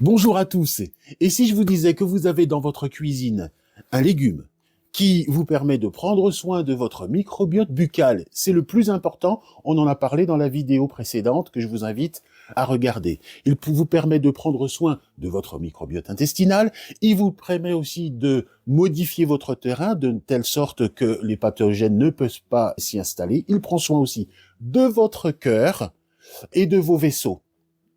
Bonjour à tous. Et si je vous disais que vous avez dans votre cuisine un légume qui vous permet de prendre soin de votre microbiote buccal, c'est le plus important, on en a parlé dans la vidéo précédente que je vous invite à regarder. Il vous permet de prendre soin de votre microbiote intestinal, il vous permet aussi de modifier votre terrain de telle sorte que les pathogènes ne peuvent pas s'y installer. Il prend soin aussi de votre cœur et de vos vaisseaux.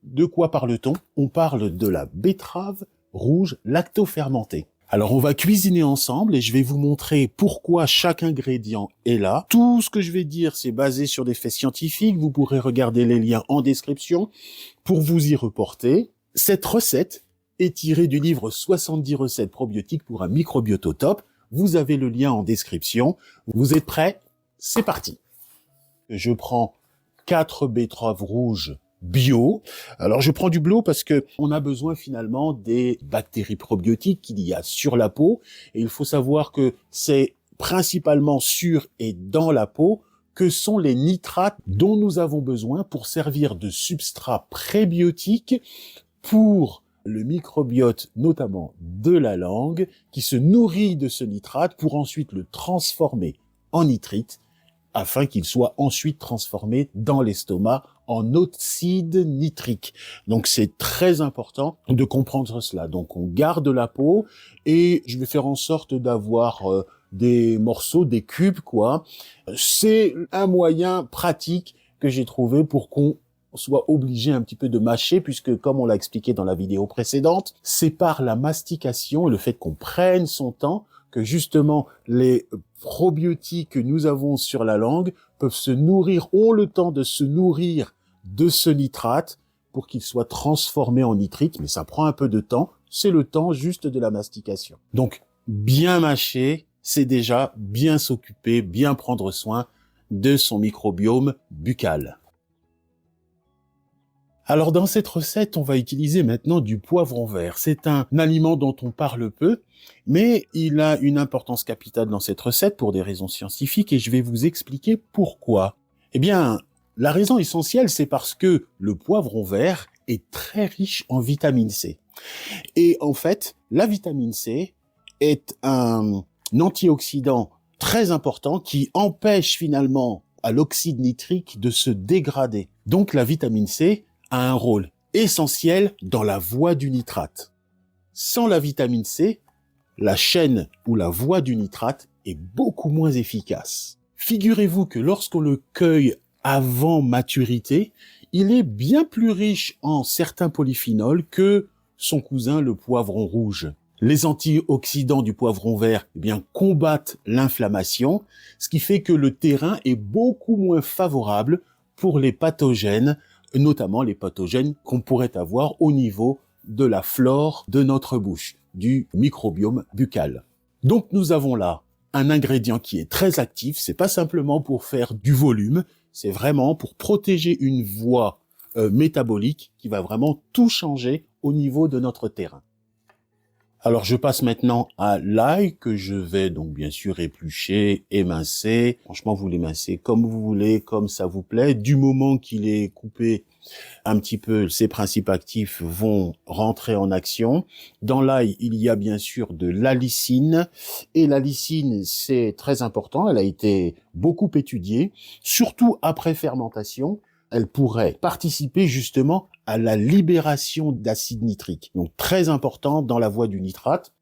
De quoi parle-t-on? On parle de la betterave rouge lactofermentée. Alors on va cuisiner ensemble et je vais vous montrer pourquoi chaque ingrédient est là. Tout ce que je vais dire, c'est basé sur des faits scientifiques. Vous pourrez regarder les liens en description pour vous y reporter. Cette recette est tirée du livre 70 recettes probiotiques pour un microbiote au top. Vous avez le lien en description. Vous êtes prêts? C'est parti. Je prends 4 betteraves rouges bio. Alors je prends du bio parce que on a besoin finalement des bactéries probiotiques qu'il y a sur la peau et il faut savoir que c'est principalement sur et dans la peau que sont les nitrates dont nous avons besoin pour servir de substrat prébiotique pour le microbiote, notamment de la langue, qui se nourrit de ce nitrate pour ensuite le transformer en nitrite afin qu'il soit ensuite transformé dans l'estomac en oxyde nitrique. Donc c'est très important de comprendre cela. Donc on garde la peau et je vais faire en sorte d'avoir des morceaux, des cubes quoi. C'est un moyen pratique que j'ai trouvé pour qu'on soit obligé un petit peu de mâcher puisque comme on l'a expliqué dans la vidéo précédente, c'est par la mastication et le fait qu'on prenne son temps que justement les probiotiques que nous avons sur la langue peuvent se nourrir, ont le temps de se nourrir de ce nitrate pour qu'il soit transformé en nitrite, mais ça prend un peu de temps, c'est le temps juste de la mastication. Donc, bien mâcher, c'est déjà bien s'occuper, bien prendre soin de son microbiome buccal. Alors dans cette recette, on va utiliser maintenant du poivron vert. C'est un aliment dont on parle peu, mais il a une importance capitale dans cette recette pour des raisons scientifiques et je vais vous expliquer pourquoi. Eh bien, la raison essentielle, c'est parce que le poivron vert est très riche en vitamine C. Et en fait, la vitamine C est un antioxydant très important qui empêche finalement à l'oxyde nitrique de se dégrader. Donc la vitamine C a un rôle essentiel dans la voie du nitrate. Sans la vitamine C, la chaîne ou la voie du nitrate est beaucoup moins efficace. Figurez-vous que lorsqu'on le cueille avant maturité, il est bien plus riche en certains polyphénols que son cousin le poivron rouge. Les antioxydants du poivron vert combattent l'inflammation, ce qui fait que le terrain est beaucoup moins favorable pour les pathogènes, notamment les pathogènes qu'on pourrait avoir au niveau de la flore de notre bouche, du microbiome buccal. Donc nous avons là un ingrédient qui est très actif, c'est pas simplement pour faire du volume, c'est vraiment pour protéger une voie métabolique qui va vraiment tout changer au niveau de notre terrain. Alors je passe maintenant à l'ail que je vais donc bien sûr éplucher, émincer. Franchement, vous l'émincez comme vous voulez, comme ça vous plaît. Du moment qu'il est coupé un petit peu, ses principes actifs vont rentrer en action. Dans l'ail, il y a bien sûr de l'allicine. Et l'allicine, c'est très important. Elle a été beaucoup étudiée, surtout après fermentation. Elle pourrait participer justement à la libération d'acide nitrique. Donc très important dans la voie du nitrate.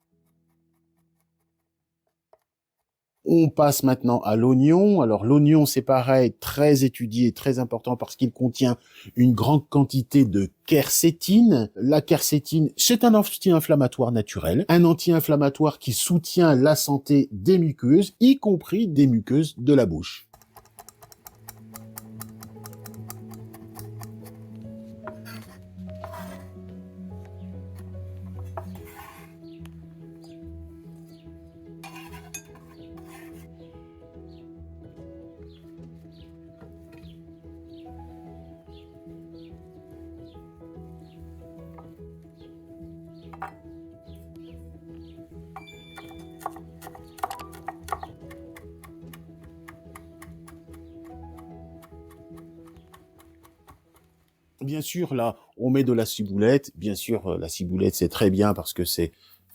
On passe maintenant à l'oignon. Alors l'oignon, c'est pareil, très étudié, très important parce qu'il contient une grande quantité de quercétine. La quercétine, c'est un anti-inflammatoire naturel, un anti-inflammatoire qui soutient la santé des muqueuses, y compris des muqueuses de la bouche. Bien sûr, là, on met de la ciboulette. Bien sûr, la ciboulette, c'est très bien parce que c'est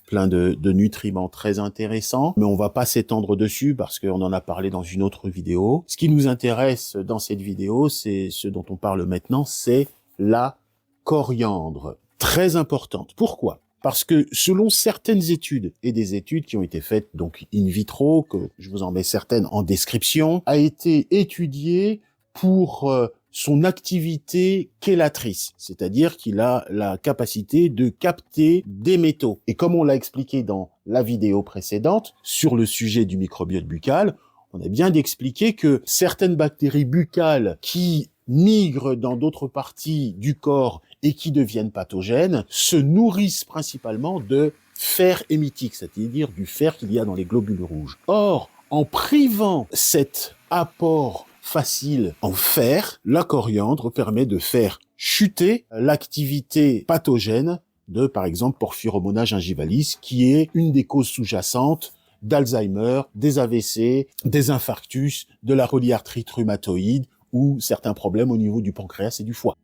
plein de nutriments très intéressants, mais on va pas s'étendre dessus parce qu'on en a parlé dans une autre vidéo. Ce qui nous intéresse dans cette vidéo, c'est ce dont on parle maintenant, c'est la coriandre. Très importante. Pourquoi? Parce que selon certaines études, et des études qui ont été faites donc in vitro, que je vous en mets certaines en description, a été étudiée pour son activité chélatrice, c'est-à-dire qu'il a la capacité de capter des métaux. Et comme on l'a expliqué dans la vidéo précédente sur le sujet du microbiote buccal, on a bien expliqué que certaines bactéries buccales qui migrent dans d'autres parties du corps et qui deviennent pathogènes se nourrissent principalement de fer hémitique, c'est-à-dire du fer qu'il y a dans les globules rouges. Or, en privant cet apport facile en fer, la coriandre permet de faire chuter l'activité pathogène de, par exemple, Porphyromonas gingivalis, qui est une des causes sous-jacentes d'Alzheimer, des AVC, des infarctus, de la polyarthrite rhumatoïde ou certains problèmes au niveau du pancréas et du foie.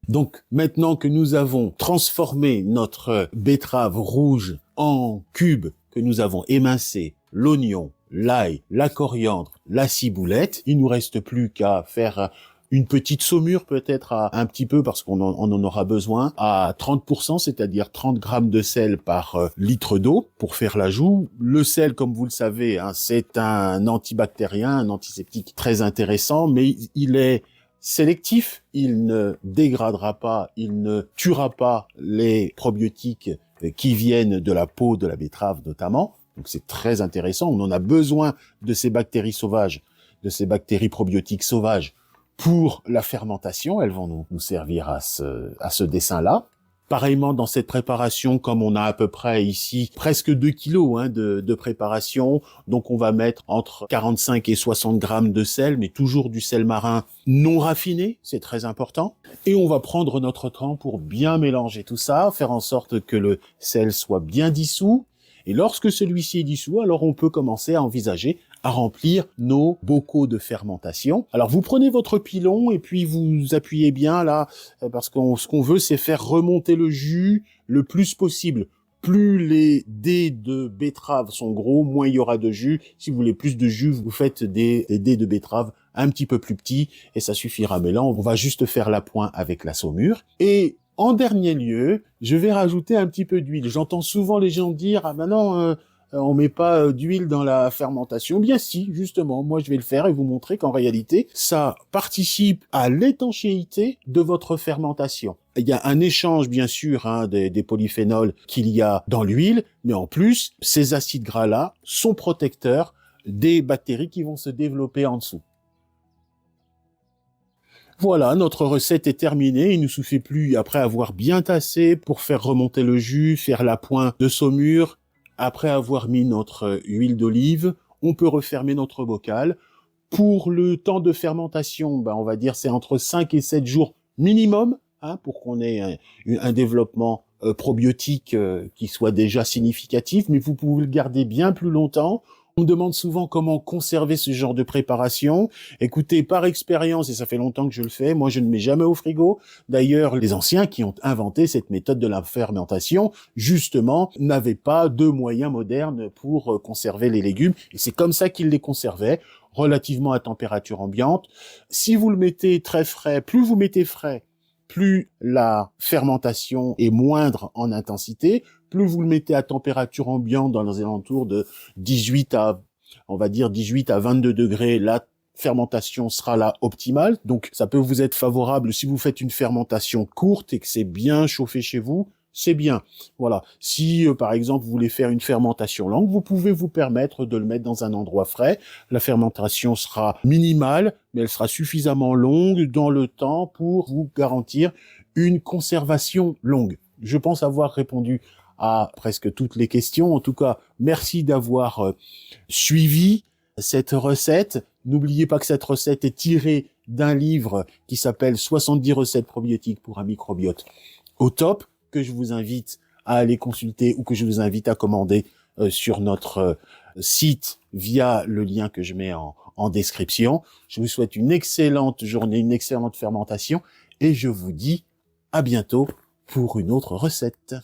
Donc, maintenant que nous avons transformé notre betterave rouge en cubes, que nous avons émincé l'oignon, l'ail, la coriandre, la ciboulette, il nous reste plus qu'à faire une petite saumure peut-être un petit peu parce qu'on en aura besoin à 30%, c'est-à-dire 30 grammes de sel par litre d'eau pour faire l'ajout. Le sel, comme vous le savez, hein, c'est un antibactérien, un antiseptique très intéressant, mais il est sélectif, il ne dégradera pas, il ne tuera pas les probiotiques qui viennent de la peau de la betterave notamment. Donc c'est très intéressant, on en a besoin de ces bactéries sauvages, de ces bactéries probiotiques sauvages pour la fermentation, elles vont nous servir à ce dessin-là. Pareillement, dans cette préparation, comme on a à peu près ici presque 2 kilos de préparation, donc on va mettre entre 45 et 60 grammes de sel, mais toujours du sel marin non raffiné, c'est très important. Et on va prendre notre temps pour bien mélanger tout ça, faire en sorte que le sel soit bien dissous. Et lorsque celui-ci est dissous, alors on peut commencer à envisager à remplir nos bocaux de fermentation. Alors vous prenez votre pilon et puis vous appuyez bien là, parce que ce qu'on veut c'est faire remonter le jus le plus possible. Plus les dés de betterave sont gros, moins il y aura de jus. Si vous voulez plus de jus, vous faites des dés de betterave un petit peu plus petits et ça suffira. Mais là, on va juste faire l'appoint avec la saumure. Et en dernier lieu, je vais rajouter un petit peu d'huile. J'entends souvent les gens dire « Ah ben non, on met pas d'huile dans la fermentation ». Bien si, justement, moi je vais le faire et vous montrer qu'en réalité, ça participe à l'étanchéité de votre fermentation. Il y a un échange, bien sûr, des polyphénols qu'il y a dans l'huile, mais en plus, ces acides gras-là sont protecteurs des bactéries qui vont se développer en dessous. Voilà, notre recette est terminée. Il ne nous suffit plus, après avoir bien tassé, pour faire remonter le jus, faire l'appoint de saumure. Après avoir mis notre huile d'olive, on peut refermer notre bocal. Pour le temps de fermentation, on va dire c'est entre 5 et 7 jours minimum, pour qu'on ait un développement probiotique qui soit déjà significatif, mais vous pouvez le garder bien plus longtemps. On me demande souvent comment conserver ce genre de préparation. Écoutez, par expérience, et ça fait longtemps que je le fais, moi je ne mets jamais au frigo. D'ailleurs, les anciens qui ont inventé cette méthode de la fermentation, justement, n'avaient pas de moyens modernes pour conserver les légumes. Et c'est comme ça qu'ils les conservaient, relativement à température ambiante. Si vous le mettez très frais, plus vous mettez frais, plus la fermentation est moindre en intensité, plus vous le mettez à température ambiante dans les alentours de 18 à 22 degrés, la fermentation sera là optimale. Donc ça peut vous être favorable si vous faites une fermentation courte et que c'est bien chauffé chez vous, c'est bien. Voilà. Si, par exemple, vous voulez faire une fermentation longue, vous pouvez vous permettre de le mettre dans un endroit frais. La fermentation sera minimale, mais elle sera suffisamment longue dans le temps pour vous garantir une conservation longue. Je pense avoir répondu à presque toutes les questions. En tout cas, merci d'avoir suivi cette recette. N'oubliez pas que cette recette est tirée d'un livre qui s'appelle 70 recettes probiotiques pour un microbiote au top, que je vous invite à aller consulter ou que je vous invite à commander sur notre site via le lien que je mets en description. Je vous souhaite une excellente journée, une excellente fermentation et je vous dis À bientôt pour une autre recette.